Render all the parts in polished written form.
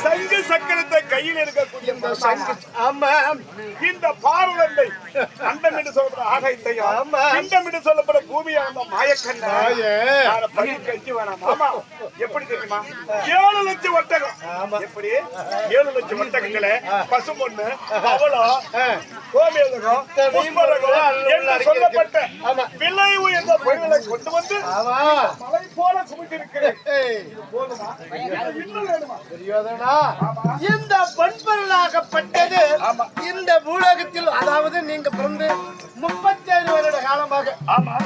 சங்கு சக்கரத்தை கையில் இருக்கக்கூடிய இந்த சங்கு, ஆமா, இந்த பார்வலை அண்டம் என்று சொல்லப்பட ஆகாயத்தையும் பிண்டம் என்று சொல்லப்பட பூமியை அந்த மாயக்கண்ண பழிச்சு வேணாம். ஆமா, எப்படி தெரியுமா? 7 லட்சம் ஒட்டகம். எப்படி 7 லட்சம் ஒட்டகங்களை பசும்பொண்ணு, பவளம், கோமேதகம், புஷ்பரகம் என்று சொல்லப்பட்ட விலை உயர்ந்த பொருள்களை கொண்டு வந்து மலை போல குமித்திருக்கிறேன். இந்த பண்பொருளாகப்பட்டது இந்த பூலோகத்தில், அதாவது நீங்க பிறந்து 37 வருட காலமாக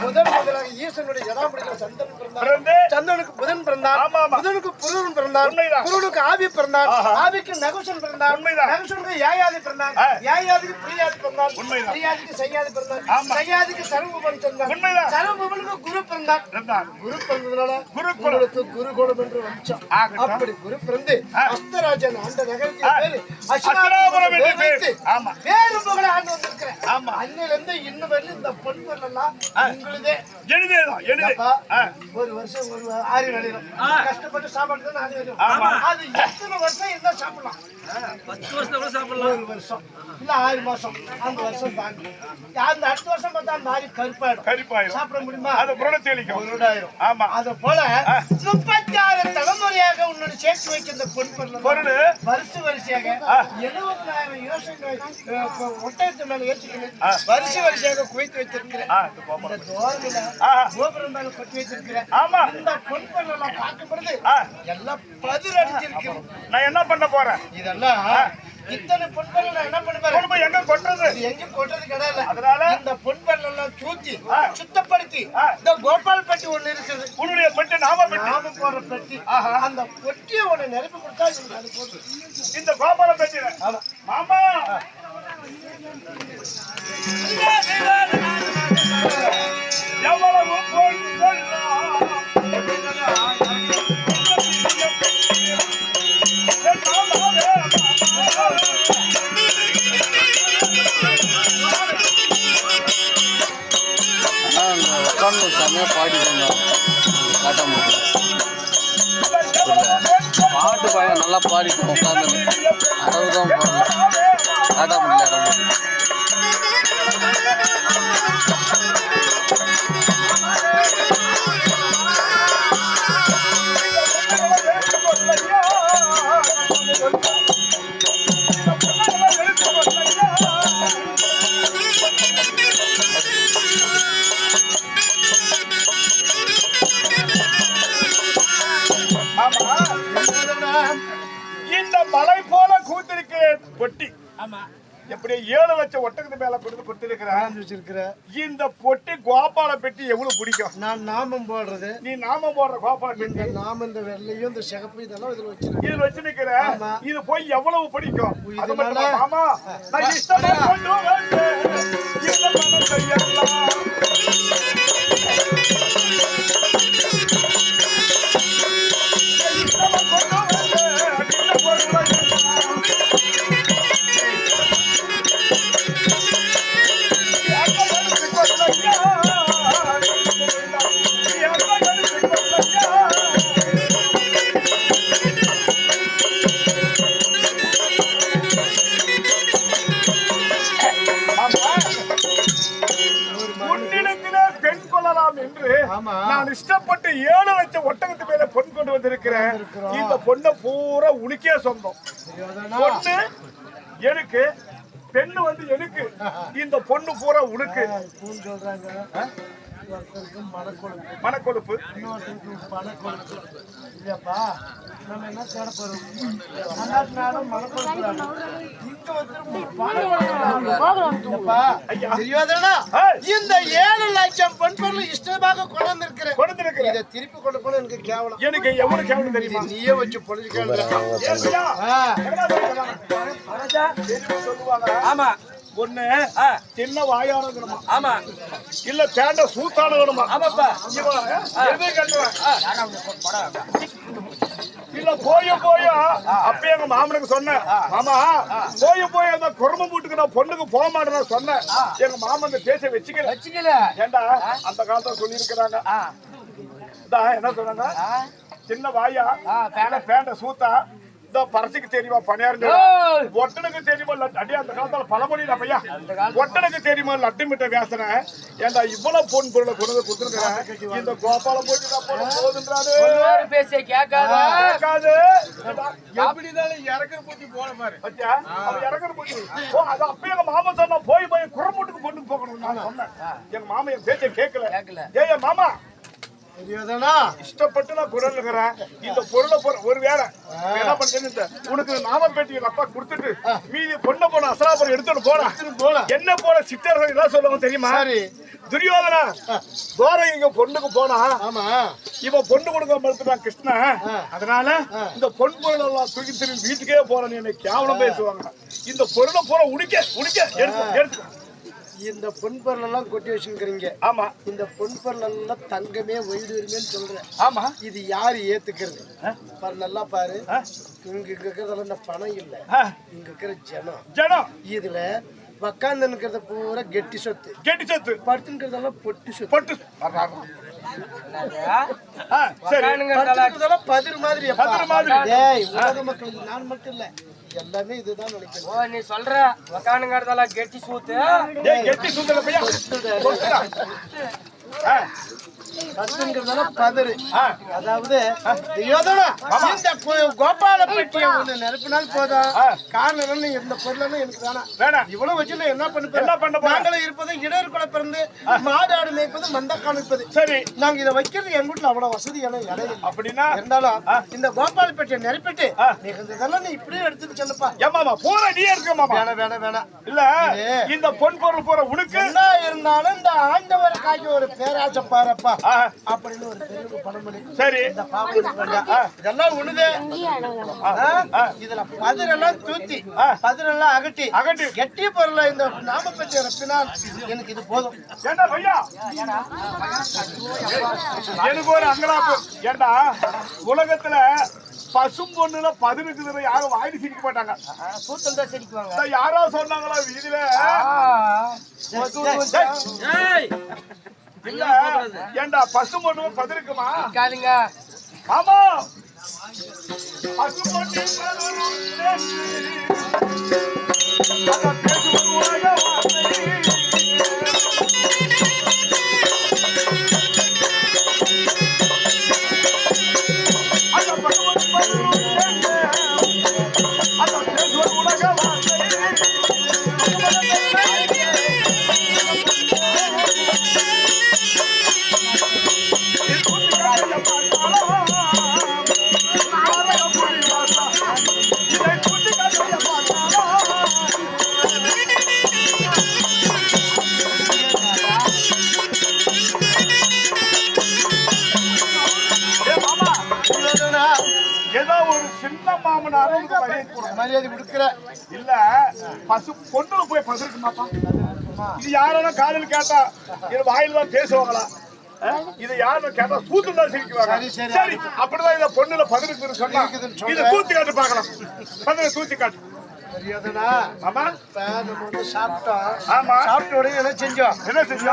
முதலாக ஈசனுடைய ஜடாமுடியில் சந்தன் பிறந்தார். சந்தனுக்கு புதன் பிறந்தார். புதனுக்கு புருவன் பிறந்தார். புருவனுக்கு ஆவி பிறந்தார். ஆவிக்கு நகுசன் பிறந்தார். நகுசனுக்கு யாயாதி பிறந்தார். யாயாதிக்கு பிரியாதி பிறந்தார். பிரியாதிக்கு சையாதி பிறந்தார். சையாதிக்கு சரபுவன் பிறந்தார். சரபுவனுக்கு குரு பிறந்தார். குரு பிறந்ததுனால குருகுலத்துக்கு குருகுலம் என்று வம்சம். அப்படி குரு பிறந்து அஸ்தராஜன் அந்த நகரத்தின் பேரு அஸ்தராபுரம் என்று வைத்து வேறு புகழ ஆண்டு வந்திருக்கிறேன். அன்னிலிருந்து இன்னும் வரல இந்த பொன்மன் எல்லாம் உங்களுதே. ஒரு வருஷம் ஒரு 6 வேளையிலும் கஷ்டப்பட்டு சாப்பாடு தான் 6 வேளையிலும். அது எத்தனை வருஷம் என்ன சாப்பிடலாம்? 10 வருஷம் கூட சாப்பிடலாம். 1 வருஷம் இல்ல 6 மாசம் அந்த வருஷம் தாண்டி அந்த அடுத்த வருஷம் பார்த்தா அந்த ஆரி கருப்பாயிடும். சாப்பிட முடியுமா? அது புரடாயிரும். ஆமா, அது போல 36 தலைமுறையாக உன்னோட சேர்த்து வைக்க இந்த பொருள் வரிசையாக 70,000 யோசனை ஒட்டகத்து மேல ஏற்றிக்கணும். வரிசையாக குவைத்து வைத்திருக்கிறேன். இந்த தோரணில கோபுரம் மேல கட்டி வைத்திருக்கிறேன். இந்த பொருள் எல்லாம் பார்க்கும் பொழுது எல்லாம் பதில் அடிச்சிருக்கிறேன். நான் என்ன பண்ண போறேன்? இதெல்லாம் இத்தனை பொன்பல் என்ன பண்ணுவாரு? எங்க கொட்டுறது? எங்க கொட்டுறது கிடையாது. அதனால இந்த பொன்பல் எல்லாம் தூக்கி சுத்தப்படுத்தி இந்த கோபால் பெட்டி ஒண்ணு இருக்குது. உன்னுடைய பெட்டி நாம போற பெட்டி. அந்த பெட்டியை ஒண்ணு நிரப்பி கொடுத்தா அது போட்டு இந்த கோபால பெட்டி. மாமா எவ்வளவு பொன்பல் செம்மையா பாடிட்டு காட்ட முடியும். பாட்டு பையன் நல்லா பாடிட்டு உட்காந்து அளவுதான் காட்ட முடியல. இந்த மலை போல கூத்திருக்கிறேன் பொட்டி. எப்படி 7 லட்சம் ஒட்டகத்து மேல கொடுத்து கொடுத்திருக்கிறேன். இந்த பொட்டி கோபால பெட்டி எவ்வளவு பிடிக்கும்? நான் நாமம் போடுறது. நீ நாமம் போடுற கோபால பெட்டி நாமம் இந்த வெள்ளையும் இந்த சிகப்பு இதெல்லாம் இதுல வச்சிருக்கிறேன். இது போய் எவ்வளவு பிடிக்கும்? ஆமா, நான் இஷ்டமா கொண்டு நான் இஷ்டப்பட்டு 7 லட்சம் ஒட்டகத்து மேல பொன் கொண்டு வந்திருக்கிறேன். இந்த பொண்ணை பூரா உனக்கே சொந்தம். பொண்ணு எனக்கு, பெண்ணு வந்து எனக்கு, இந்த பொண்ணு பூரா உனக்கு. மனக்கொழுப்பு இல்லப்பா, நம்ம என்ன தேட போறோம்? இந்த 7 லட்சம் பெண் பொருள் இஷ்டமாக கொண்டு இருக்கிறேன். இதை திருப்பி கொண்டு போன எனக்கு கேவலம். எனக்கு எவ்வளவு கேவலம் தெரியுமா? நீயே வச்சு பொழுது சொல்லுவாங்க. ஆமா, ஒண்ணு சின்ன வாயானமா, ஆமா, இல்ல பேண்ட சூத்தானமா. ஆமாப்பா, இல்ல போய அப்ப எங்க மாமனுக்கு சொன்னேன். மாமா போய அந்த குடும்ப வீட்டுக்கு நான் பொண்ணுக்கு போக மாட்டேன்னு சொன்னேன். எங்க மாமன் பேச வச்சுக்கல. ஏண்டா அந்த காலத்துல சொல்லி இருக்கிறாங்க. என்ன சொன்னாங்க? சின்ன வாயா பேண்ட சூத்தா இந்த பரசிக்கு தெரியுமா பணியாரம் ஒட்டனுக்கு தெரியுமா அடி அந்த காலத்துல பழமொழியா பையா ஒட்டனுக்கு தெரியுமா லட்டு மிட்ட வேசனை ஏண்டா இவ்வளவு பொன் பொருளை கொண்டு வந்து கொடுத்துருக்கிறேன் இந்த கோபாலம் போட்டு போதுன்றாரு பேச கேட்காது எப்படிதான் இறக்குற பூச்சி போன மாதிரி பத்தியா அவன் இறக்குற பூச்சி அது அப்பயே எங்க மாமா சொன்னா போய் குரம்பூட்டுக்கு பொண்ணு போகணும் நான் சொன்னேன் எங்க மாமா என் பேச்சை கேட்கல ஏ மாமா இஷ்டப்பட்டு நான் குரல் இருக்கிறேன் இந்த பொருளை ஒரு வேலை என்ன பண்றேன்னு உனக்கு நாமப்பேட்டி அப்பா கொடுத்துட்டு மீதி பொண்ணை போன அசலாபுரம் எடுத்துட்டு போனா என்ன போல சித்தர்கள் என்ன சொல்லுவாங்க தெரியுமா துரியோதனா தோரை இங்க பொண்ணுக்கு போனா இவன் பொண்ணு கொடுக்க மறுத்துட்டான் கிருஷ்ணா அதனால இந்த பொன் பொருள் எல்லாம் தூக்கி திரும்பி வீட்டுக்கே போறேன்னு என்னை கேவலம் பேசுவாங்க இந்த பொருளை போற உடிக்க எடுத்து இந்த பொன் பொருள் எல்லாம் கொட்டி வச்சுக்கிறீங்க ஆமா இந்த பொன் பொருள் எல்லாம் தங்கமே வைடுவீங்கன்னு சொல்றேன் ஆமா இது யாரு ஏத்துக்கிறது பாரு நல்லா பாரு இங்க இருக்கிறதெல்லாம் இந்த பணம் இல்ல இங்க இருக்கிற ஜனம் இதுல உக்காந்து இருக்கிறத பூரா கெட்டி சொத்து படுத்துக்கிறதெல்லாம் பொட்டு பதிர் மாதிரி உலக மக்களுக்கு நான் மட்டும் இல்ல எல்லாமே இதுதான் நினைக்கிறேன் நீ சொல்ற உக்கானுங்கிறதால கெட்டி சூத்து அதாவது கோபாலப்பட்டிய ஒண்ணு நிரப்பினால் போதும் காரணம் இந்த பொருள் எனக்கு வேணாம் இவ்வளவு வச்சு என்ன பண்ண நாங்களும் இருப்பது இடர்குல பிறந்து மாடாடு மேய்ப்பது மந்த காமிப்பது சரி நாங்க இதை வைக்கிறது எங்க வீட்டுல அவ்வளவு வசதியான இடம் அப்படின்னா இருந்தாலும் இந்த கோபாலப்பட்டியை நிரப்பிட்டு இதெல்லாம் நீ இப்படியே எடுத்துட்டு செல்லப்பா ஏமாமா போற நீ இருக்க வேணாம் இல்ல இந்த பொன் பொருள் போற உனக்கு என்ன இருந்தாலும் இந்த ஆண்டவருக்காக ஒரு பேராசை பாருப்பா அப்படின்னு ஒரு பெரிய பணமொழி சரி இந்த இதெல்லாம் உழுது இதுல பதிரெல்லாம் தூத்தி பதிரெல்லாம் அகட்டி கெட்டி பொருளை இந்த நாமப்பட்டி ரப்பினால் எனக்கு இது போதும் ஏண்டா பையா எனக்கு ஒரு அங்கலாப்பு ஏண்டா உலகத்துல பசும் பொண்ணுல பதினுக்கு யாரும் வாங்கி சிரிக்க மாட்டாங்க கூத்தம் தான் சிரிக்குவாங்க யாரோ சொன்னாங்களா வீதியில இல்ல ஏண்டா பசு பொண்ணு பதிருக்குமா காதுங்க ஆமா பசு பொண்ணு ஏதோ ஒரு சின்ன மாமனாரும் மரியாதை கொடுக்குற இல்ல பசு பொண்ணு போய் பசுருக்கு மாப்பா இது யாரான காதல் கேட்டா இது வாயில தான் பேசுவாங்களா இது யாரும் கேட்டா சூத்து தான் சிரிக்குவாங்க சரி அப்படிதான் இந்த பொண்ணுல பதிருக்கு சொன்னா இதை தூத்தி காட்டு பாக்கலாம் பதில தூத்தி காட்டு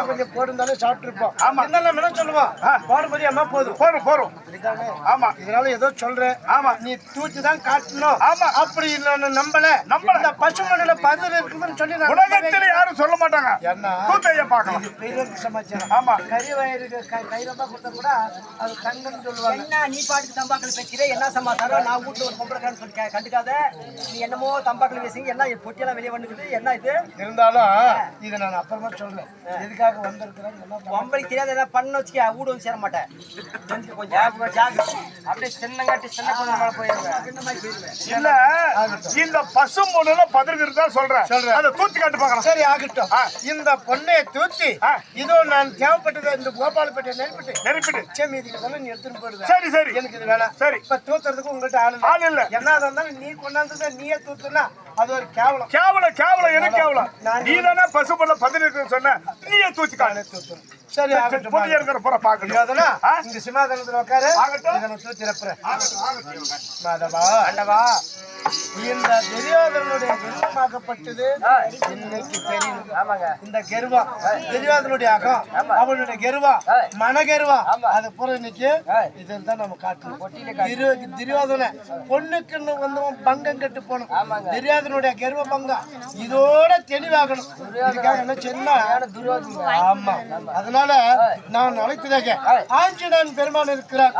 கொஞ்சம் போட்டிருந்தாலே சாப்பிட்டுருப்போம் ஆமா என்ன சொல்லுவோம் போடும்போது அம்மா போதும் ஆமா இதனால ஏதோ சொல்றேன் ஆமா நீ தூச்சி தான் காட்டணும் ஆமா அப்படி நம்பல இந்த பசுமணில பதில் இருக்குதுன்னு சொல்லி உலகத்துல யாரும் சொல்ல மாட்டாங்க என்ன தூத்தைய பார்க்கலாம் பெரிய சமாச்சாரம் ஆமா கறி வயிறு கைரம்பா கொடுத்தா கூட அது தங்கன்னு சொல்லுவாங்க என்ன நீ பாட்டுக்கு தம்பாக்கள் பேசுற என்ன சமாச்சாரம் நான் வீட்டுல ஒரு பொம்பளை சொல்லி கண்டுக்காத நீ என்னமோ தம்பாக்கள் பேசுங்க என்ன பொட்டியெல்லாம் வெளியே வந்துக்குது என்ன இது இருந்தாலும் இதை நான் அப்புறமா சொல்றேன் எதுக்காக வந்திருக்கிறேன் பொம்பளைக்கு தெரியாத ஏதாவது பண்ண வச்சுக்க வீடு வந்து சேர மாட்டேன் கொஞ்சம் அப்படியே சின்னங்காட்டி சின்ன பொண்ணு மேல போயிருவேன் இல்ல இந்த பசு பொண்ணுல பதிருக்கு தான் சொல்றேன் அதை தூத்தி காட்டு பார்க்கலாம் சரி ஆகட்டும் இந்த பொண்ணை தூத்தி இதோ நான் தேவைப்பட்டதை இந்த கோபாலப்பேட்டை நெருப்பிட்டு சேமியதுக்கு நீ எடுத்துட்டு போயிடுது சரி சரி எனக்கு இது வேணாம் சரி இப்ப தூத்துறதுக்கு உங்கள்கிட்ட ஆள் இல்ல என்ன இருந்தாலும் நீ கொண்டாந்து நீயே தூத்துனா அது ஒரு கேவலம் எனக்கு கேவலம் நீ தானே பசு பொண்ணு பதிருக்கு சொன்ன நீயே தூத்தி காட்டு சரி பொண்ணு இருக்கிற போற பாக்கணும் இங்க சிம்மாசனத்துல உட்காரு ஆகட்டும் தூத்தி ரப்புறேன் ஆண்டவா இந்த துரியோதனுடைய கர்வமாகப்பட்டது இன்னைக்கு தெரியும். இந்த கர்வம் துரியோதனுடைய அகம், அவனுடைய கர்வம் மனகர்வம், அது பூரா இன்னைக்கு இதில் தான் நம்ம காட்டணும். துரியோதன பொண்ணுக்குன்னு வந்தவன் பங்கம் கட்டு போகணும். துரியோதனுடைய கர்வ பங்கம் இதோட தெளிவாகணும். இதுக்காக என்ன சொன்னா, ஆமா, அதனால நான் அழைத்ததாக ஆஞ்சநேயன் பெருமான் இருக்கிறார்.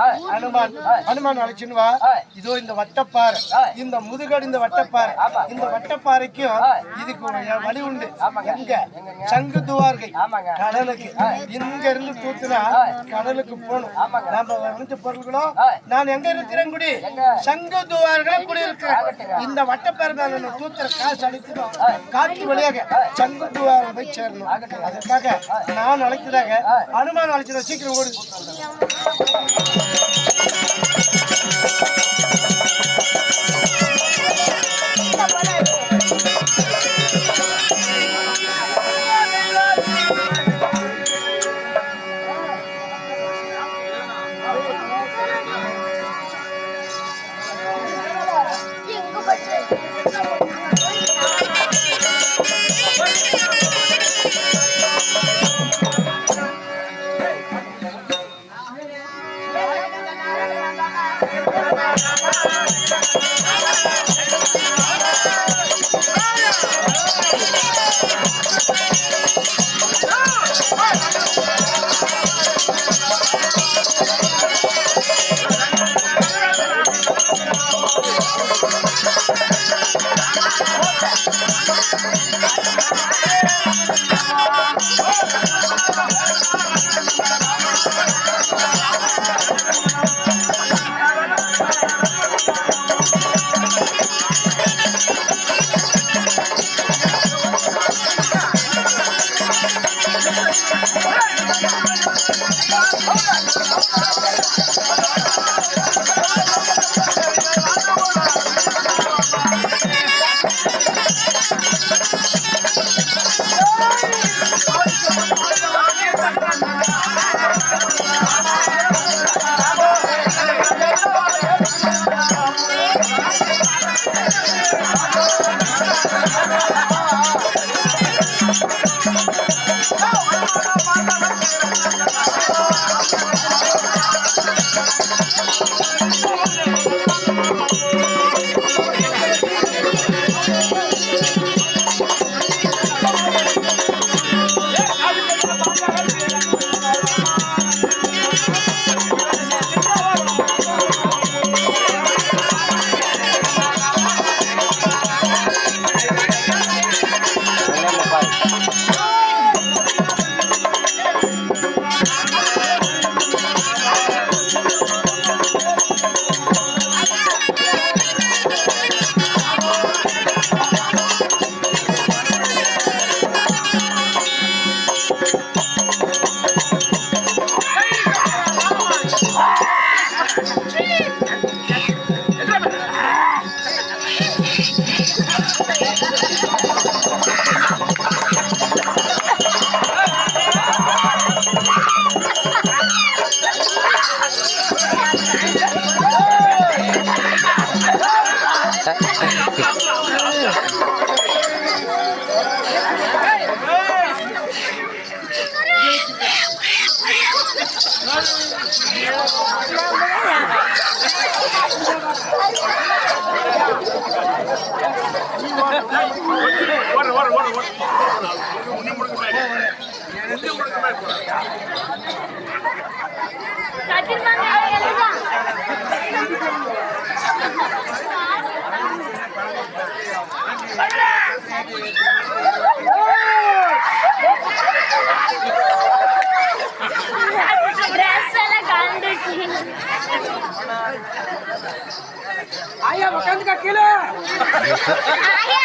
அனுமான் அழைச்சுன்னு வா. இதோ இந்த வட்டப்பாறை, இந்த முதுகடி, இந்த வட்டப்பாறை, இந்த வட்டப்பாறைக்கும் இதுக்கு ஒரு வழி உண்டு. எங்க சங்கு துவார்கை கடலுக்கு, இங்க இருந்து தூத்துனா கடலுக்கு போகணும். நாம அனைத்து பொருள்களும் நான் எங்க இருக்கிறேன் குடி சங்கு துவார்களை குடி இருக்கிறேன். இந்த வட்டப்பாறை மேல தூத்துற காசு அழைக்கணும். காற்று வழியாக சங்கு துவாரம் போய் சேரணும். அதற்காக நான் அழைத்ததாக அனுமான் அழைச்சத சீக்கிரம் ஓடு. आया मकान का किला आया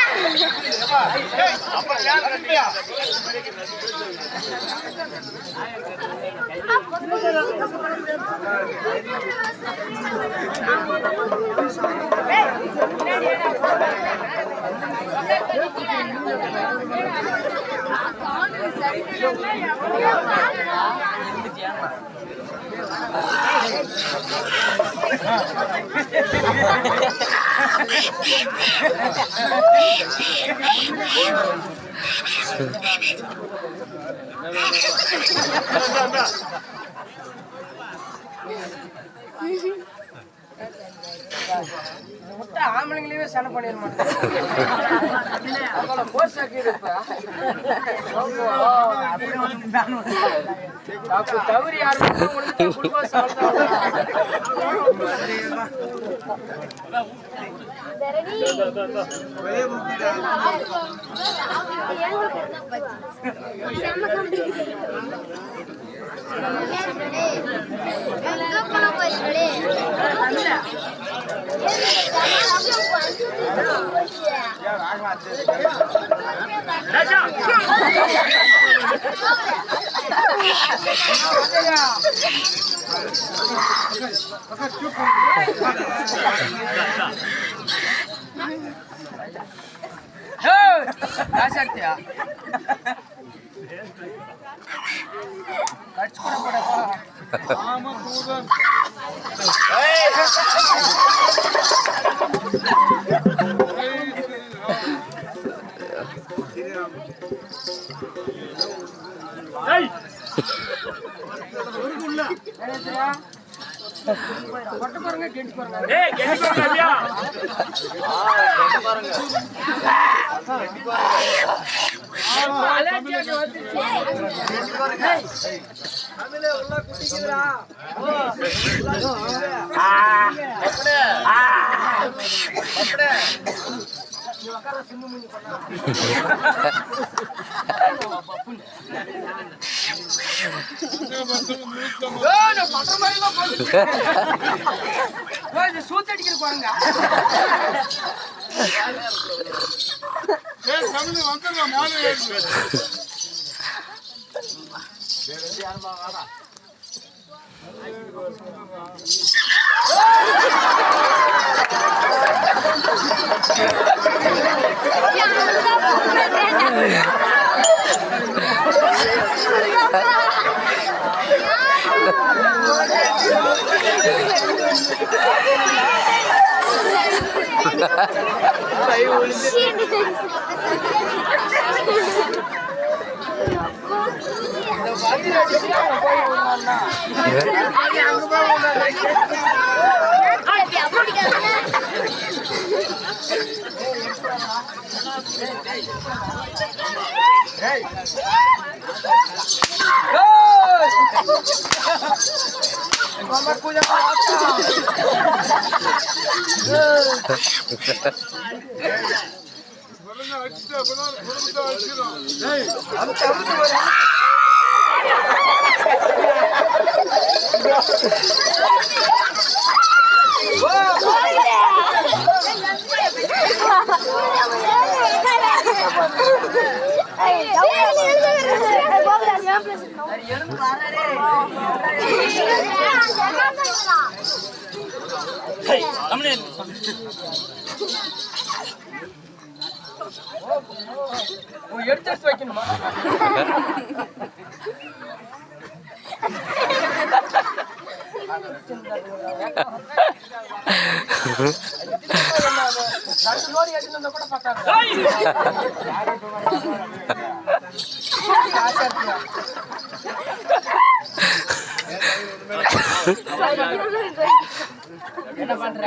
முட்டை ஆம்பளைங்களையே சண்டை பண்ணிட மாட்டேன் போஸ்ட் தவறு யாரும் ராசாத்தியா கட்சி கூட போடப்பா பட்டு பாருங்க கெட்டி பாருங்க சூத்தடிக்கிற பாருங்க எடுத்து வைக்கணுமா கூட பார்த்தாங்க என்ன பண்ற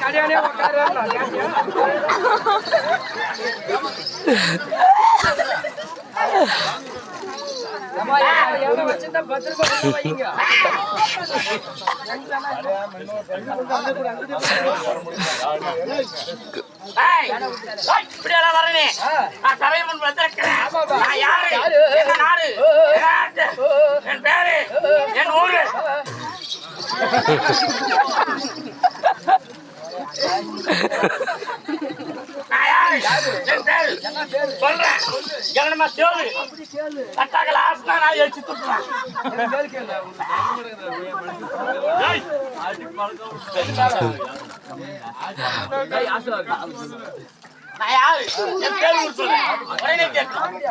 கல்யாணே வச்சிருந்தா 10 ரூபாய் வைங்க இப்படியெல்லாம் வரனே நான் சபை முன் வந்திருக்கிறேன். நான் யாரு, என்ன நாடு, என் பேரு, என் ஊரு. என் பேரு சொல்றேன் என்னமா தேவை கட்டாக்கல ஆசனா நான் எழுச்சி துப்புறேன் நான் யாரு என் பேரு சொல்றேன் உடனே கேட்கலாம்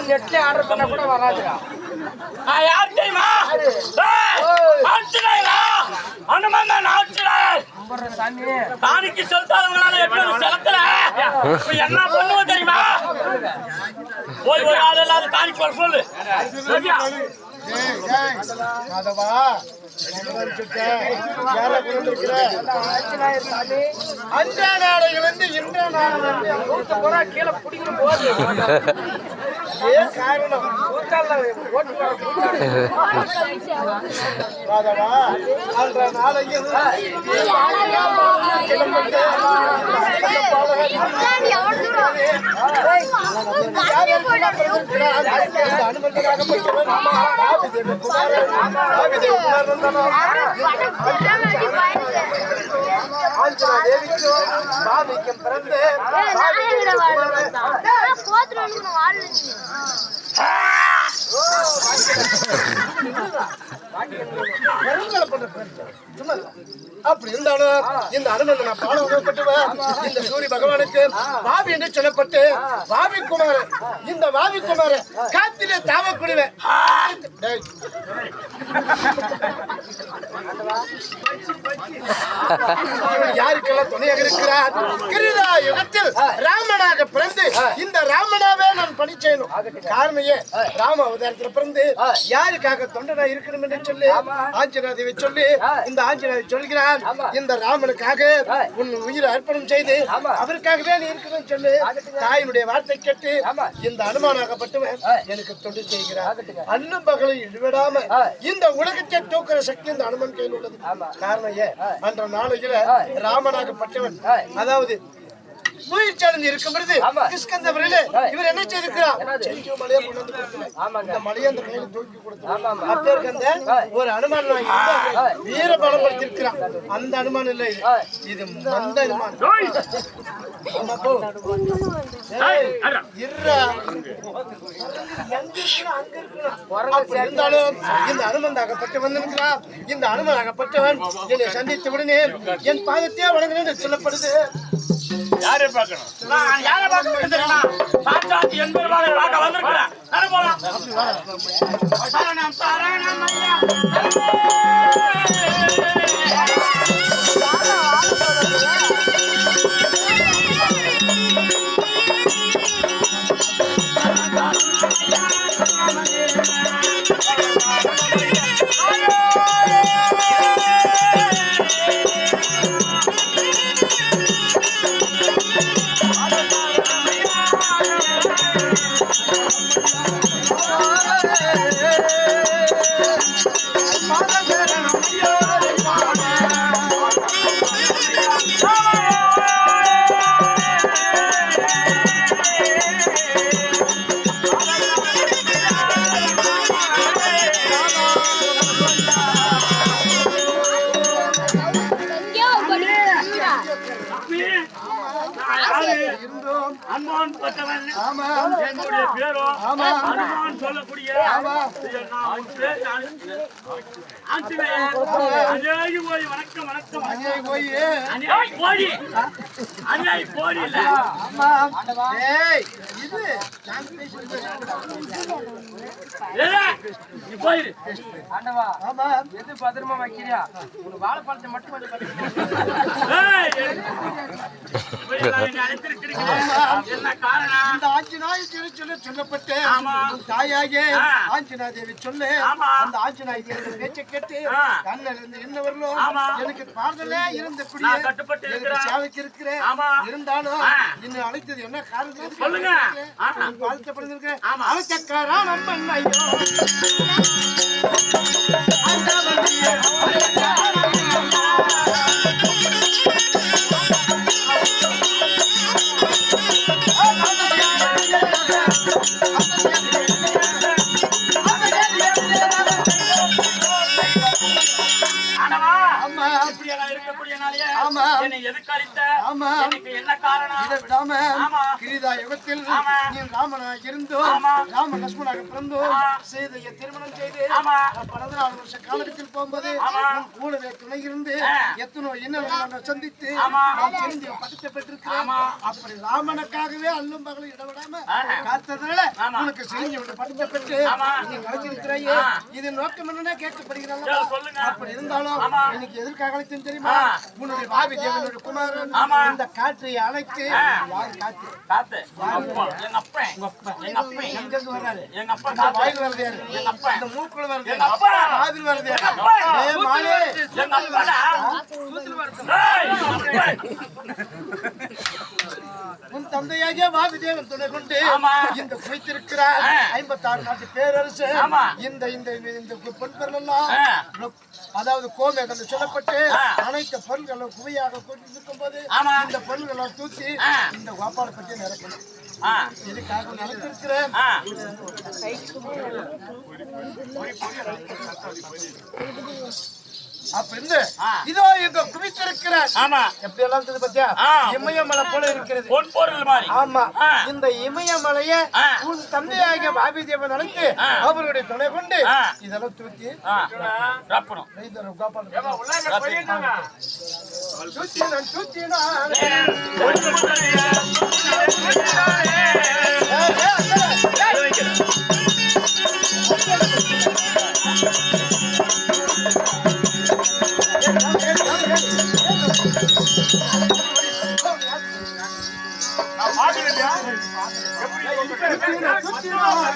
நெட்ல ஆர்டர் பண்ண கூட வராதுடா யார் தெரியுமா சாமி தானிக்கு செலுத்தாதவங்களால எப்படி செலுத்தல என்ன பண்ணுவோம் தெரியுமா போய் ஒரு ஆள் இல்லாத தானிக்கு வர சொல்லு மாதவா அந்த நாளையிலிருந்து இந்த நாள் கீழே பிடிக்கணும் போது ஏன் காரணம் மாதவா அந்த நாளையில் பாவிக்கும் பிறந்து அப்படி இருந்தாலும் இந்த அனுமதி நான் பாட உதவப்பட்டுவேன் இந்த சூரிய பகவானுக்கு பாவி என்று சொல்லப்பட்டு பாவி குமார் இந்த பாவி குமார காத்திலே தாவக்கூடியவன் யாருக்கெல்லாம் துணையாக இருக்கிறார் கிருதா யுகத்தில் ராமனாக பிறந்து இந்த ராமனாவே நான் பணி செய்யணும் காரணையே ராம அவதாரத்தில் பிறந்து யாருக்காக தொண்டனா இருக்கணும் என்று சொல்லி ஆஞ்சநாதேவி சொல்லி இந்த ஆஞ்சநாதை சொல்கிறார் இந்த ராமனுக்காக உன் உயிரை அர்ப்பணம் செய்து அவருக்காகவே நீ இருக்கணும்னு சொல்லி தாயினுடைய வார்த்தை கேட்டு இந்த அனுமானாகப்பட்டவன் எனக்கு தொண்டு செய்கிறார் அன்னும் பகலும் இடைவிடாம இந்த உலகத்தை தூக்குற சக்தி இந்த அனுமன் கையில் உள்ளது காரணம் அன்ற நாளையில ராமனாகப்பட்டவன் அதாவது உயிர் சார்ந்து இருக்கும் பொழுது கிஷ்கந்தபுரியில இவர் என்ன செய்திருக்கிறார் மலையை கொண்டு வந்து இந்த மலையை அந்த கையில தூக்கி கொடுத்தார் அப்பேருக்கு அந்த ஒரு அனுமான் வீர பலம் படுத்திருக்கிறார் அந்த அனுமான் இல்லை இது மந்த அனுமான் இருந்தாலும் இந்த அனுமந்தாகப்பட்டு வந்திருக்கிறார் இந்த அனுமனாகப்பட்டவன் என்னை சந்தித்த உடனே என் பாதத்தையே வணங்கினேன் சொல்லப்படுது யாரை பார்க்கணும் நான் யாரை பார்க்கணும் தெரியுமா சாட்சாத் என்பதை பார்க்க வந்திருக்கிறேன் நான் போலாம் சரணம் சரணம் ஐயா Father, இருந்தோம். அன்பான் பட்டவன் ஆமா என்னுடைய பேரோ ஆமா அனுமான் சொல்லக்கூடிய ஆமா நான் பேர் ஆஞ்சநேயர். அநியாயி போய் வணக்கம் வணக்கம் அநியாயி போய் அநியாயி போடி அநியாயி போடி இல்ல ஆமா ஏய் இது நான் பேசுறது ஏடா நீ போயிரு. ஆண்டவா ஆமா எது பத்திரமா வைக்கிறியா உனக்கு வாழைப்பழத்தை மட்டும் கொஞ்சம் ஏய் போய் என்னை அழைத்திருக்கிறீங்க. என்ன காரணம்? இந்த ஆஞ்சநாய திருச்சொல்ல சொல்லப்பட்டு ஆமா. தாயாகிய ஆ. ஆஞ்சநாய தேவி சொல்லு ஆமா. அந்த ஆஞ்சநாய தேவி பேச்சை கேட்டு ஆ. கண்ணில் இருந்து என்ன வரலும் ஆமா. எனக்கு பார்தலே இருந்த நான் கட்டுப்பட்டு இருக்கிறேன். சேவைக்கு இருக்கிறேன் ஆமா. இருந்தாலும் ஆ. இன்னும் அழைத்தது என்ன காரணம் சொல்லுங்க. ஆ. வாழ்த்தப்படுந்திருக்கேன் ஆமா. அழைச்சக்காரா நம்ம ஐயோ ஆண்டவா, ஆமா இப்படியெல்லாம் இருக்கக்கூடிய நாளையே ஆமா. என்னை எதுக்கு அழைத்த? ஆமா. எனக்கு என்ன காரணம்? இதை விடாம ஆமா. கிரீதா யுகத்தில் ஆமா. நீ ராமனாக இருந்தோம் ஆமா. ராம லட்சுமணாக பிறந்தோம் ஆமா. சீதையை திருமணம் செய்து ஆமா. 14 வருஷ காலத்தில் போகும்போது ஆமா. உன் கூடவே துணை இருந்து ஆ. எத்தனோ இன்னல்களை சந்தித்து ஆமா. நான் திருந்திய படுத்த பெற்றிருக்கிறேன் ஆமா. அப்படி ராமனுக்காகவே அல்லும் பகலும் இடவிடாம ஆ. காத்ததுனால ஆமா. உனக்கு சிறிய படுத்த பெற்று ஆமா. நீ அழைச்சிருக்கிறாயே ஆ. இது நோக்கம் என்னன்னா கேட்கப்படுகிறாங்க சரி, சொல்லுங்க. அப்படி இருந்தாலும் ஆமா. இன்னைக்கு எதற்காக அழைத்தேன் தெரியுமா ஆ. உன்னுடைய பாவி தேவனுடைய குமாரன் ஆமா. இந்த காற்றை அழைத்து ஆ. யார் காற்று காத்து. அப்பா, எங்க அப்பன். எங்க அப்பன். எங்கிருந்து வர்றாரு எங்க அப்பன் இந்த காத்து. வாயில் வருது யாரு எங்க அப்பன். இந்த மூக்குல வருது எங்க அப்பா. காதில் வருது எங்க அப்பா. ஏய் மாலே எங்க அப்பனா? ஏய், எங்க அப்பன். உன் தந்தையாகிய வாசுதேவன் துணை கொண்டு ஆமா. இந்த குவித்திருக்கிறார் ஆ. 56 நாட்டு பேரரசு ஆமா. இந்த இந்த இந்த பொன்பொருள் எல்லாம் ஆ. அதாவது கோமேகம் என்று சொல்லப்பட்டு ஆ. அனைத்து பொருள்களும் குவியாக கொண்டிருக்கும் போது ஆமா. இந்த பொருள்களை தூக்கி ஆ. இந்த கோபால பற்றி நிரப்பணும் ஆ. இதுக்காக நினைத்திருக்கிறேன் ஆ. அப்ப இருந்து ஆ. இதோ இங்க குவித்திருக்கிறார் ஆமா. எப்படி எல்லாம் இருக்குது பாத்தியா ஆ. இமயமலை போல இருக்கிறது பொன் பொருள் மாதிரி. ஆமா ஆ. இந்த இமயமலைய ஆ. உன் தந்தையாகிய பாபி தேவன் அழைத்து ஆ. அவருடைய துணை கொண்டு ஆ. இதெல்லாம் தூக்கி ஆ. ரப்பணும். இதோ கோபால் ரப்பணும். தூக்கினான், தூக்கினான். ஒன்று முதலிய நான் பார்க்கிறேன் இல்லையா? தூக்கினான், தூக்கினான்.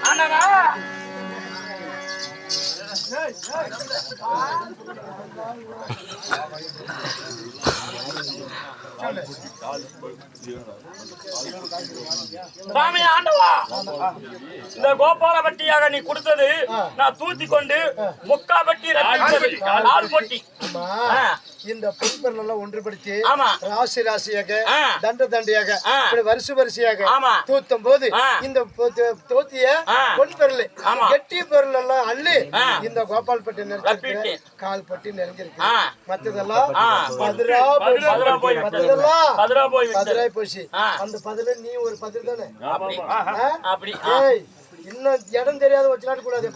ஆண்டவா, சுவாமி ஆண்டவா, இந்த கோபாலபட்டியாக நீ கொடுத்தது நான் தூத்தி கொண்டு முக்காபட்டி ஆள் பொட்டி. அம்மா, ஆ. இந்த பொன்பொருள் எல்லாம் ஒன்றுபடுத்தி ஆமா. ராசி ராசியாக ஆ. தண்ட தண்டியாக ஆ. இப்படி வரிசை வரிசையாக ஆமா. தூத்தும் போது ஆ. இந்த தோத்திய ஆ. பொன்பொருள் ஆமா. கெட்டி பொருள் எல்லாம் அள்ளி ஆ. இந்த கோபால் பட்டி நிறைஞ்சிருக்கு ரப்பிட்டு. கால் பட்டி நிறைஞ்சிருக்கு ஆ. மத்ததெல்லாம் ஆ. பதிரா பதிரா போய் விட்டது. மத்ததெல்லாம் பதிரா போய் விட்டது. பதிராய் போச்சு ஆ. அந்த பதில நீ ஒரு பதில் தானே அப்படி ஆ? அப்படி. ஏய், இன்னும் இடம் தெரியாத வச்சுலாட கூடாது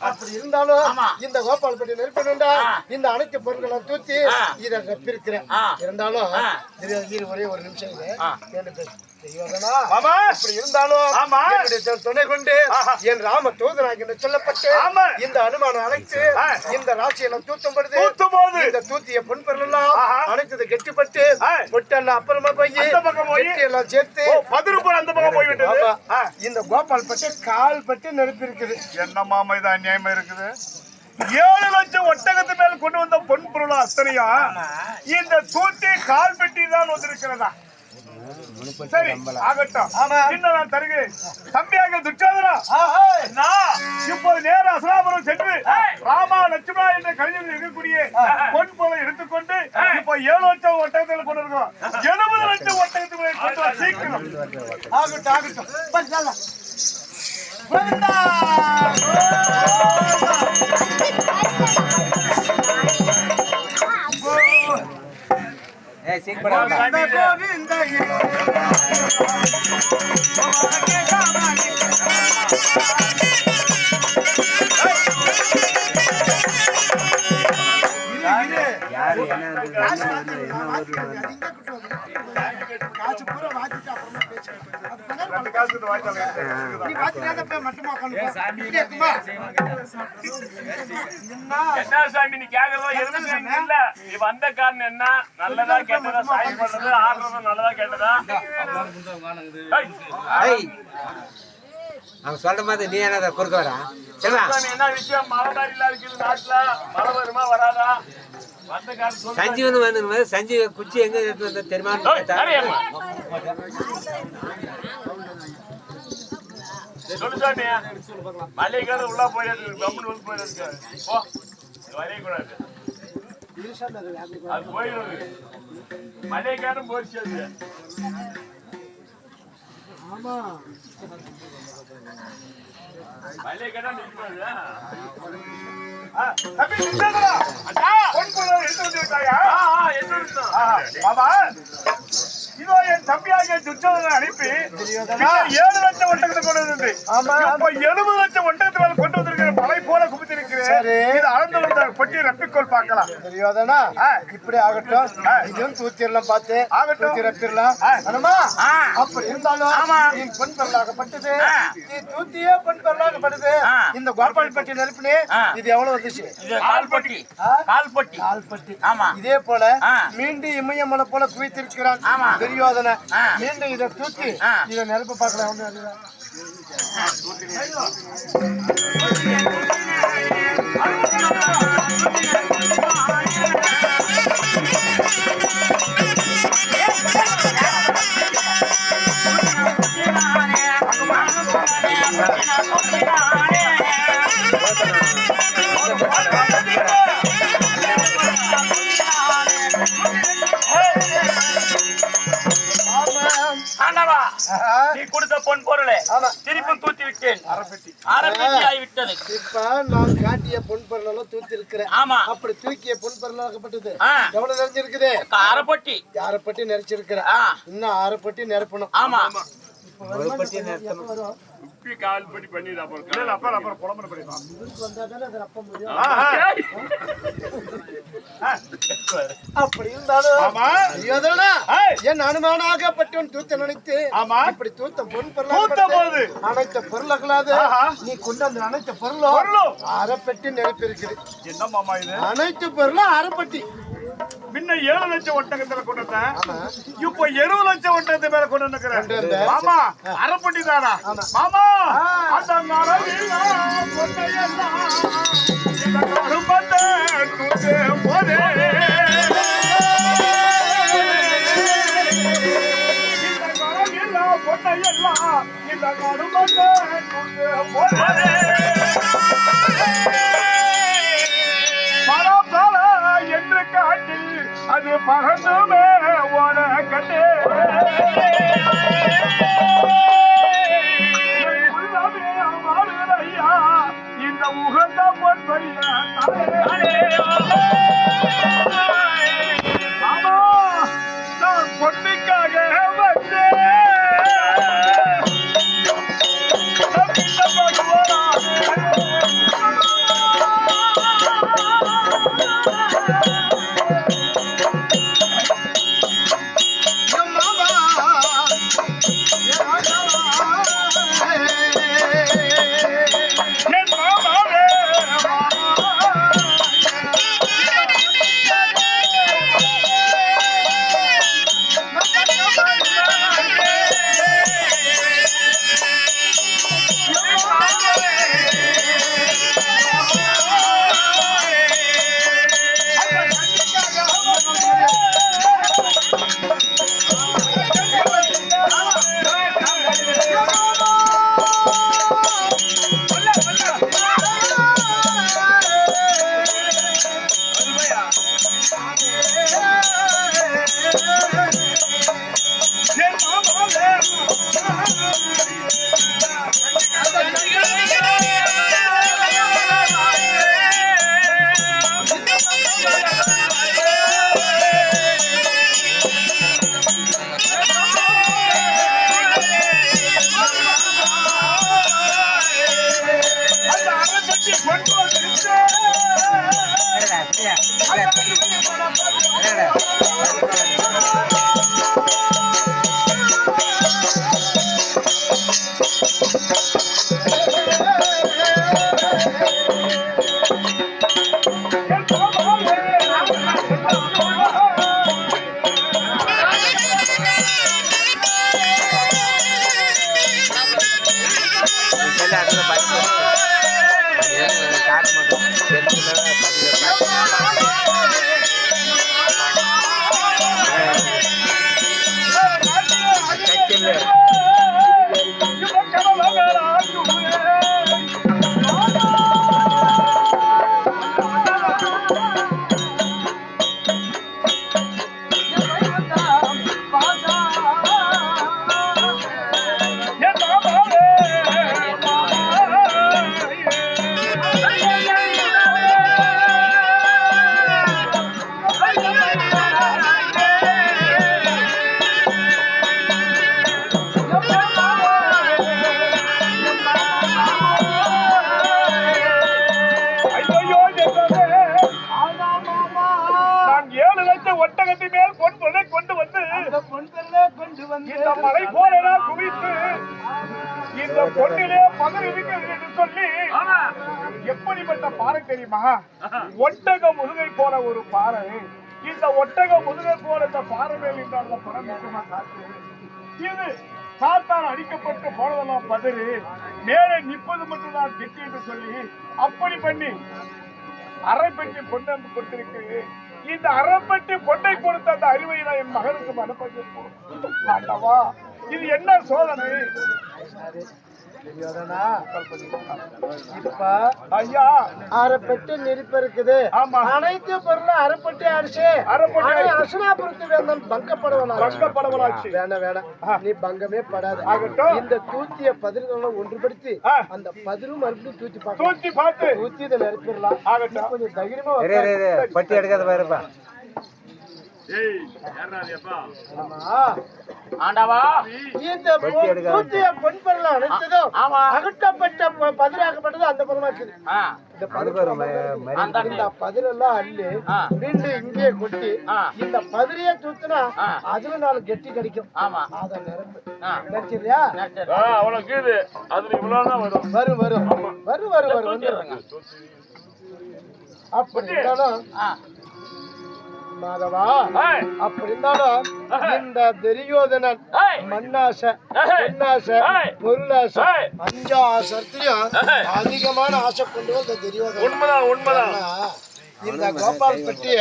அப்படி இருந்தாலும் ஆமா. இந்த கோபால் பட்டி நெருப்பணும்டா ஆ. இந்த அனைத்து பொருட்களும் தூத்தி ஆ. இதை ரப்பிருக்கிறேன் ஆ. இருந்தாலும் ஆ. இது ஒரே ஒரு நிமிஷம் இது ஆ. என்ன பேசு தெரியாதனா? ஆமா. அப்படி இருந்தாலும் ஆமா. என்னுடைய துணை கொண்டு ஆஹா. என் ராம தூதனாக என்று சொல்லப்பட்டு ஆமா. இந்த அனுமான அழைத்து ஆ. இந்த ராசியெல்லாம் தூத்தும் பொழுது தூத்தும் போது இந்த தூத்திய பொன்பொருள் எல்லாம் ஆஹா. அனைத்தது கெட்டிப்பட்டு ஆ. பொட்டெல்லாம் அப்புறமா போய் அந்த பக்கம் போய் கெட்டி எல்லாம் சேர்த்து பதிருப்பூர் அந்த பக்கம் போய்விட்டது. ஆமா. இந்த கோபால் பட்டு கால் பட்டு நெருப்பி இருக்குது என்ன மாமா இது அநியாயமா இருக்குது? 7 லட்சம் ஒட்டகத்து மேல் கொண்டு வந்த பொன் பொருள் அத்தனையா இந்த தூத்தி கால் பெட்டி தான் வந்திருக்கிறதா? சரி ஆகட்டும். ஆமா. இன்னும் நான் தருகிறேன். தம்பியாக துச்சாதனா, ஆஹா. நான் இப்போது நேர அசலாபுரம் சென்று ராமா லட்சுமணா என்ற கலைஞர்கள் இருக்கக்கூடிய பொன் பொருளை எடுத்துக்கொண்டு இப்போ 7 லட்சம் ஒட்டகத்தில் கொண்டு இருக்கோம். 70 லட்சம் ஒட்டகத்துக்கு கொண்டு வர சீக்கிரம். ஆகட்டும் ஆகட்டும். பச்சாலா. கோவிந்தா. கோவிந்தா. காசு பூரா வாங்கிட்டு அப்புறமா பேசிக்கலாம். அது பண்ணாரு. ரெண்டு காசுக்கு வாய்த்தாங்க. நீ வாங்கிட்டு போய் மட்டுமா உட்காந்து இருக்குமா? என்ன சாமி நீ கேக்குறதோ எதுவும் சாமி இல்ல. நீ வந்த காரணம் என்ன? நல்லதா கேட்டதா சாமி பண்றது ஆடுறது நல்லதா கேட்டதா? அவன் சொல்ற மாதிரி நீ என்ன குறுக்க வரா? சாமி என்ன விஷயம்? மழை தாரில இருக்குது நாட்டுல. மழை வருமா வராதா? வந்த காரணம் சஞ்சீவன் வந்து சஞ்சீவ குச்சி எங்க எடுத்து வந்த தெரியுமா? சொல்லு சாமி. மலைக்காடு உள்ள போயிருக்கு. கம்பெனி வந்து போயிருக்கு. போ. வரையக்கூடாது. அது போயிருக்கு. மலைக்காடும் போயிடுச்சு அது. ஆமா. மலைக்காடும் நிற்கிறது. தம்பி நிற்காதடா. அண்ணா பொன் பொருளை எடுத்து வந்து விட்டாயா? எடுத்து விட்டோம். பாபா இதோ என் தம்பியாக துச்சோதனை அனுப்பி 7 லட்சம் ஒட்டகத்தை கொண்டு வந்து ஆமா. இப்போ 70 லட்சம் ஒட்டகத்தை மேல கொண்டு வந்திருக்கிற மலை போல குமித்திருக்கிறேன். சரி. இது அளந்து வந்த பொட்டி ரப்பிக்கோள் பார்க்கலாம். தெரியாதானா? இப்படி ஆகட்டும். இதுவும் தூத்திரலாம் பார்த்து ஆகட்டும். தூத்தி ரப்பிரலாம். அனுமா அப்படி இருந்தாலும் நீ பொன் பொருளாகப்பட்டது. நீ தூத்தியே பொன் பொருளாகப்பட்டது. இந்த கோபால் பட்டி நெருப்பினே இது எவ்வளவு வந்துச்சு? கால்பட்டி கால்பட்டி கால்பட்டி. ஆமா. இதே போல மீண்டும் இமயமலை போல குவித்திருக்கிறான் துரியோதனை. மீண்டும் இதை தூக்கி இதை நெருப்பு பார்க்கலாம். ஒண்ணு அதுதான். ஆண்டவா, நீ கொடுத்த பொன் பொருளை ஆமா. திருப்பி தூத்தி விட்டேன். அரைப்பெட்டி ஆகிவிட்டது. இப்ப நான் காட்டிய பொன் பொருளெல்லாம் தூத்தி இருக்கிறேன். ஆமா. அப்படி தூக்கிய பொன் பொருளாகப்பட்டது ஆ. எவ்வளவு நிறைஞ்சிருக்குது? அரைப்பட்டி. அரைப்பட்டி நிறைச்சிருக்கிறேன். ஆ. இன்னும் அரைப்பட்டி நிரப்பணும். ஆமா. ஒரு பட்டி நிறுத்தணும். உப்பி கால் படி பண்ணிடு. அப்புறம் புலம்புற பண்ணிடலாம். வந்தாதானே அது ரப்ப முடியும். அப்படி ஆமா. இருந்தாலும் என் அனுமானாகப்பட்டவன் தூத்த நினைத்து ஆமா. இப்படி தூத்த பொன் தூத்த போது பொருள் அனைத்த பொருளாகலாது நீ கொண்டு அந்த அனைத்த பொருளும் அரைப்பட்டி நிரப்பி இருக்குது. என்ன மாமா இது? அனைத்து பொருளும் அரைப்பட்டி. முன்ன 7 லட்சம் ஒட்டகத்துல கொண்டு வந்தேன். இப்போ 70 லட்சம் ஒட்டகத்தை மேல கொண்டு வந்துக்கிறேன். மாமா அரைப்பட்டி தானா? மாமா அந்த மரவிலா கொண்டையெல்லாம் இந்த கரும்பத்தை தூத்து போதே. இந்த மரவிலா கொண்டையெல்லாம் இந்த கரும்பத்தை தூத்து போதே. பரபர என்று காட்டி அது பகந்துமே ஓட கண்டே. உள்ளமே மாறுதையா இந்த உகந்த பொன்மைய ஆமா நான் பொண்ணுக்காக வந்தேன். காட்டு மட்டும் இந்த மலை போல குவித்து இந்த பொண்ணிலே பகல் இருக்கிறது என்று சொல்லி எப்படிப்பட்ட பாறை தெரியுமா? ஒட்டக முதுகை போல ஒரு பாறை. இந்த ஒட்டக முதுகை போல இந்த பாறை மேல் இந்த படம் நிற்குமா காத்து? இது சாத்தான் அடிக்கப்பட்டு போனதெல்லாம் பதறி மேலே நிற்பது மட்டும்தான் கெட்டி என்று சொல்லி அப்படி பண்ணி அரைப்பட்டி பொண்ணு கொடுத்திருக்கு. இந்த அரைப்பட்டி பொண்ணை கொடுத்த அந்த அறிவை நான் என் மகனுக்கு அனுப்பவா? இது என்ன சோதனை? ஐயா, அரைப்பட்டு நெருப்பு இருக்குது. அனைத்து பொருளும் அரைப்பட்டி அரிசி அர்ச்சனாபுரத்து வேந்தன் பங்கப்படவனாச்சு. வேணாம், நீ பங்கமே படாது. இந்த தூத்திய பதில்களும் ஒன்றுபடுத்தி அந்த பதிலும் மறுபடியும் தூத்தி பார்த்து தூத்தி இதை நிரப்பிடலாம். கொஞ்சம் தைரியமா பட்டி எடுக்காத பாருப்பா. அகற்றப்பட்ட பதிலாகப்பட்டது அந்த பதமாக்குது. இந்த பதிலெல்லாம் அள்ளி மீண்டும் இங்கே கொட்டி இந்த பதிலையே தூத்துனா அதுல 4 கெட்டி கிடைக்கும். அத நிரப்பு நினைச்சிருயா? வரும் அப்படி இருந்தாலும் மாதவா, அப்படி இருந்தாலும் இந்த துரியோதனன் மண்ணாசை, பொன்னாசை, பொருளாசை 5 ஆசையும் அதிகமான ஆசை கொண்டு வந்த துரியோதனன். உண்மைதான். இந்த கோபால் பட்டிய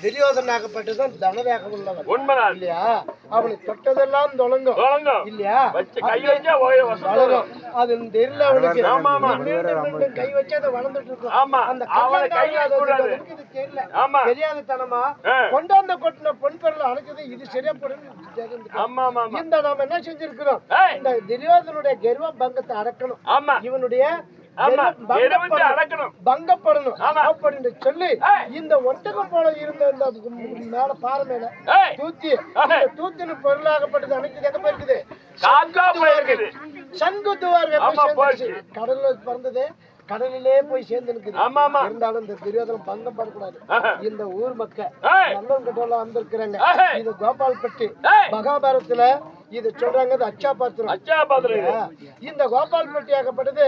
துரியோதனாகப்பட்டதும் தனதாக உள்ளவன் இல்லையா? அவனுக்கு தொட்டதெல்லாம் தொடங்கும் இல்லையா? வளரும். அது தெரியல அவனுக்கு. மீண்டும் கை வச்சு அதை வளர்ந்துட்டு இருக்கும். அந்த இது தெரியல, தெரியாத தனமா கொண்டாந்த கொட்டின பொன் பொருள் அணைச்சது. இது சரியா போடும். இந்த நாம என்ன செஞ்சிருக்கிறோம்? இந்த துரியோதனுடைய கர்வ பங்கத்தை அடக்கணும். இவனுடைய பங்கப்படணும் அப்படின்னு சொல்லி இந்த ஒட்டகம் போல இருந்த இந்த மேல பாறை மேல தூத்தின பொருளாகப்பட்டது அனைத்து எங்க போயிருக்குது? சங்கு துவார்கள் கடல்ல பிறந்தது, கடலிலே போய் சேர்ந்து இருக்குது. இருந்தாலும் இந்த துரியோதனம் பங்கப்படக்கூடாது. இந்த ஊர் மக்கள் நல்லவங்க கிட்ட வந்திருக்கிறாங்க. இது கோபால்பட்டி மகாபாரதத்துல இது சொல்றாங்க. அச்சா பாத்திரம். இந்த கோபால்பட்டி ஆகப்பட்டது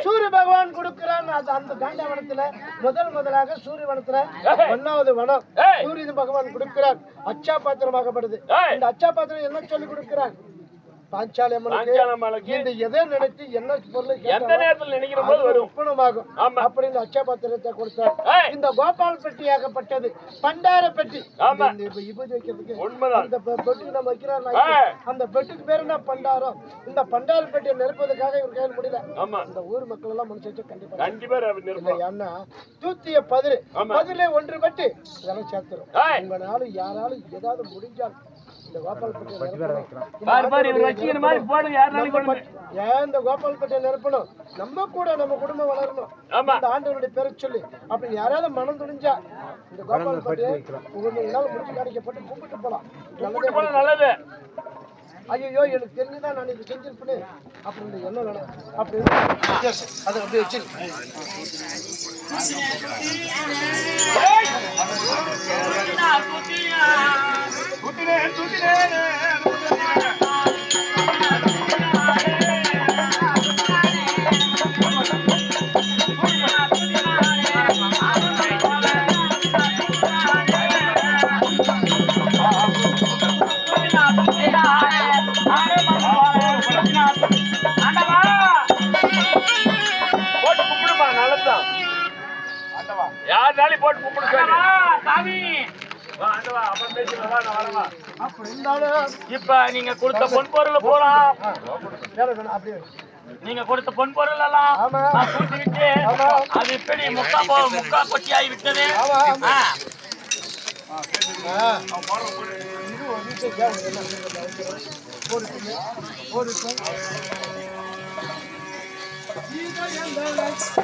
சூரிய பகவான் கொடுக்கிறான். அந்த காண்டவனத்துல முதலாக சூரியவனத்துல 1வது வனம் சூரிய பகவான் கொடுக்கிறார். அச்சா பாத்திரம் ஆகப்படுது. இந்த அச்சா பாத்திரம் என்ன சொல்லி கொடுக்கிறார்? பாஞ்சாலி அம்மனுக்கு இந்த எதை நினைத்து என்ன பொருள் எந்த நேரத்தில் நினைக்கிற போது வரும் உப்பணமாகும். அப்படி இந்த அச்சா பாத்திரத்தை கொடுத்தார். இந்த கோபால் பெட்டி ஆகப்பட்டது பண்டார பெட்டி. விபூதி வைக்கிறதுக்கு அந்த பெட்டுக்கு நம்ம வைக்கிறார். அந்த பெட்டுக்கு பேரு என்ன? பண்டாரம். இந்த பண்டார பெட்டியை நிரப்புவதற்காக இவர் கையில் முடியல. இந்த ஊர் மக்கள் எல்லாம் மனுஷன் கண்டிப்பா ஏன்னா தூத்திய பதிலே ஒன்றுபட்டு இதெல்லாம் சேர்த்துரும். உங்களால யாராலும் ஏதாவது முடிஞ்சால் இந்த கோபால் பட்டியை நிரப்பணும். நம்ம கூட நம்ம குடும்பம் வளரணும். இந்த ஆண்டவனுடைய பேரை சொல்லி அப்படி யாராவது மனம் துணிஞ்சா இந்த கோபால் பட்டியை உங்களால முடிச்சு காணிக்கப்பட்டு கும்பிட்டு போலாம். நல்லது. ஐயோ எனக்கு தெரிஞ்சுதான் நான் இது செஞ்சிருப்பேன் அப்படின்னு என்ன வேணும் அப்படி அதை அப்படியே வச்சு போட்டு கும்பிடுமா நல்லதுதான் யாருனாலும் போட்டு கும்பிடு சாமி ஆண்டவா அப்புறம் பேசிக்கலாம் நான் வரவா அப்படி இருந்தாலும் இப்ப நீங்க கொடுத்த பொன் பொருள் போலாம் வேலை வேணும் அப்படியே நீங்க கொடுத்த பொன் பொருள் எல்லாம் ஆமா. நான் கூட்டி விட்டு அது எப்படி முக்கா கொட்டி ஆகி விட்டது ஆமா. ஆ. ஒரு